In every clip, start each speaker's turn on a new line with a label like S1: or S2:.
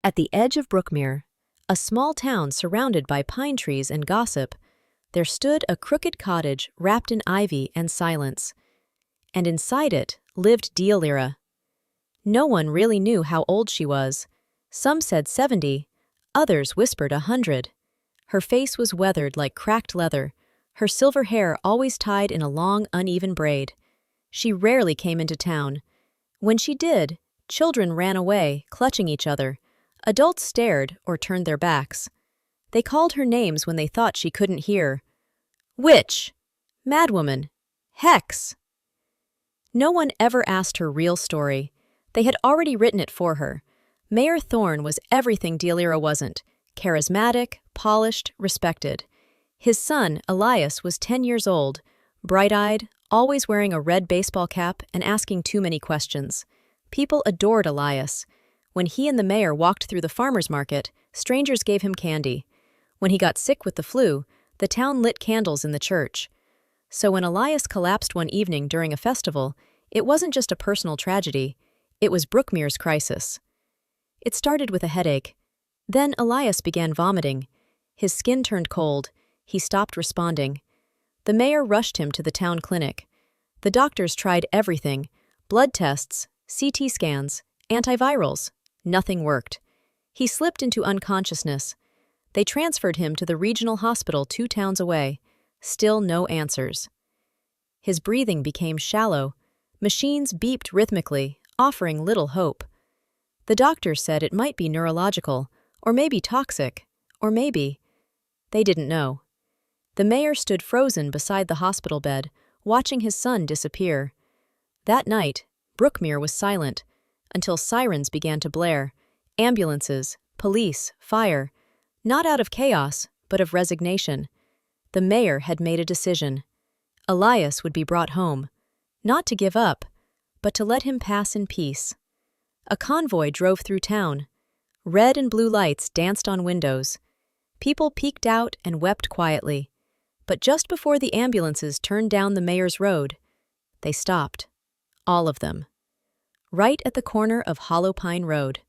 S1: At the edge of Brookmere, a small town surrounded by pine trees and gossip, there stood a crooked cottage wrapped in ivy and silence. And inside it lived Deolira. No one really knew how old she was. Some said 70, others whispered 100. Her face was weathered like cracked leather, her silver hair always tied in a long, uneven braid. She rarely came into town. When she did, children ran away, clutching each other. Adults stared or turned their backs. They called her names when they thought she couldn't hear. Witch! Madwoman! Hex! No one ever asked her real story. They had already written it for her. Mayor Thorne was everything Deolira wasn't: charismatic, polished, respected. His son, Elias, was 10 years old, bright-eyed, always wearing a red baseball cap and asking too many questions. People adored Elias. When he and the mayor walked through the farmer's market, strangers gave him candy. When he got sick with the flu, the town lit candles in the church. So when Elias collapsed one evening during a festival, it wasn't just a personal tragedy, it was Brookmere's crisis. It started with a headache. Then Elias began vomiting. His skin turned cold. He stopped responding. The mayor rushed him to the town clinic. The doctors tried everything: blood tests, CT scans, antivirals. Nothing worked. He slipped into unconsciousness. They transferred him to the regional hospital 2 towns away. Still no answers. His breathing became shallow. Machines beeped rhythmically, offering little hope. The doctors said it might be neurological, or maybe toxic, or maybe... They didn't know. The mayor stood frozen beside the hospital bed, watching his son disappear. That night, Brookmere was silent, until sirens began to blare. Ambulances, police, fire. Not out of chaos, but of resignation. The mayor had made a decision. Elias would be brought home. Not to give up, but to let him pass in peace. A convoy drove through town. Red and blue lights danced on windows. People peeked out and wept quietly. But just before the ambulances turned down the mayor's road, they stopped. All of them. Right at the corner of Hollow Pine Road.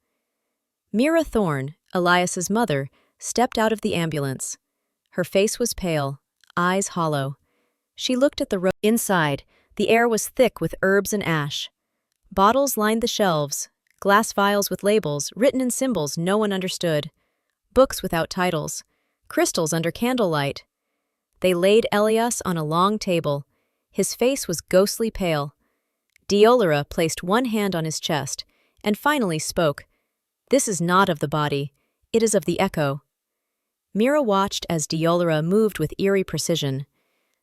S1: Mira Thorne, Elias's mother, stepped out of the ambulance. Her face was pale, eyes hollow. She looked at the road. Inside, the air was thick with herbs and ash. Bottles lined the shelves, glass vials with labels written in symbols no one understood. Books without titles, crystals under candlelight. They laid Elias on a long table. His face was ghostly pale. Deolira placed one hand on his chest and finally spoke. "This is not of the body, it is of the echo." Mira watched as Deolira moved with eerie precision.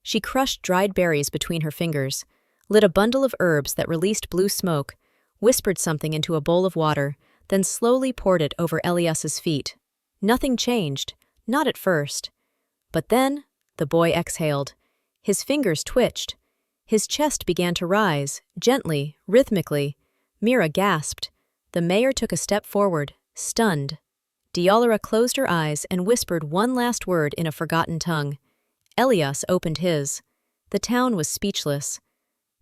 S1: She crushed dried berries between her fingers, lit a bundle of herbs that released blue smoke, whispered something into a bowl of water, then slowly poured it over Elias's feet. Nothing changed, not at first. But then, the boy exhaled. His fingers twitched. His chest began to rise, gently, rhythmically. Mira gasped. The mayor took a step forward, stunned. Deolira closed her eyes and whispered one last word in a forgotten tongue. Elias opened his. The town was speechless.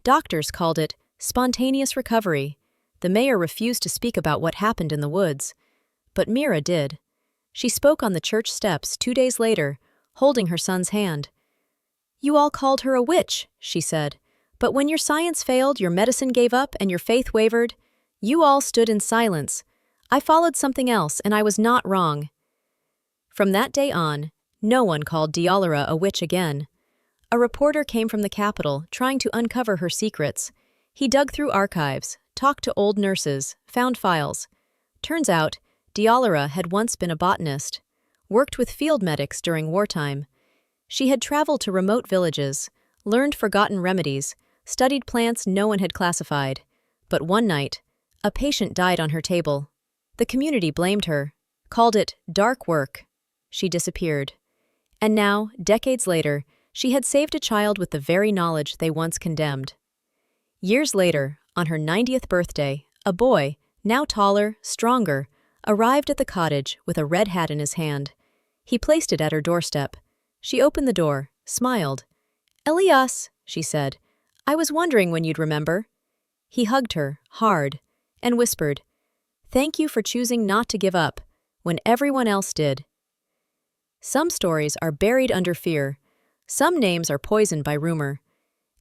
S1: Doctors called it spontaneous recovery. The mayor refused to speak about what happened in the woods. But Mira did. She spoke on the church steps 2 days later, holding her son's hand. "You all called her a witch," she said. "But when your science failed, your medicine gave up, and your faith wavered, you all stood in silence. I followed something else, and I was not wrong." From that day on, no one called Deolira a witch again. A reporter came from the capital, trying to uncover her secrets. He dug through archives, talked to old nurses, found files. Turns out, Deolira had once been a botanist, worked with field medics during wartime. She had traveled to remote villages, learned forgotten remedies, studied plants no one had classified. But one night, a patient died on her table. The community blamed her, called it dark work. She disappeared. And now, decades later, she had saved a child with the very knowledge they once condemned. Years later, on her 90th birthday, a boy, now taller, stronger, arrived at the cottage with a red hat in his hand. He placed it at her doorstep. She opened the door, smiled. "Elias," she said, "I was wondering when you'd remember." He hugged her, hard, and whispered, Thank you for choosing not to give up when everyone else did. Some stories are buried under fear, some names are poisoned by rumor,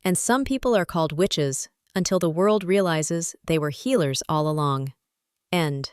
S1: and some people are called witches until the world realizes they were healers all along. End.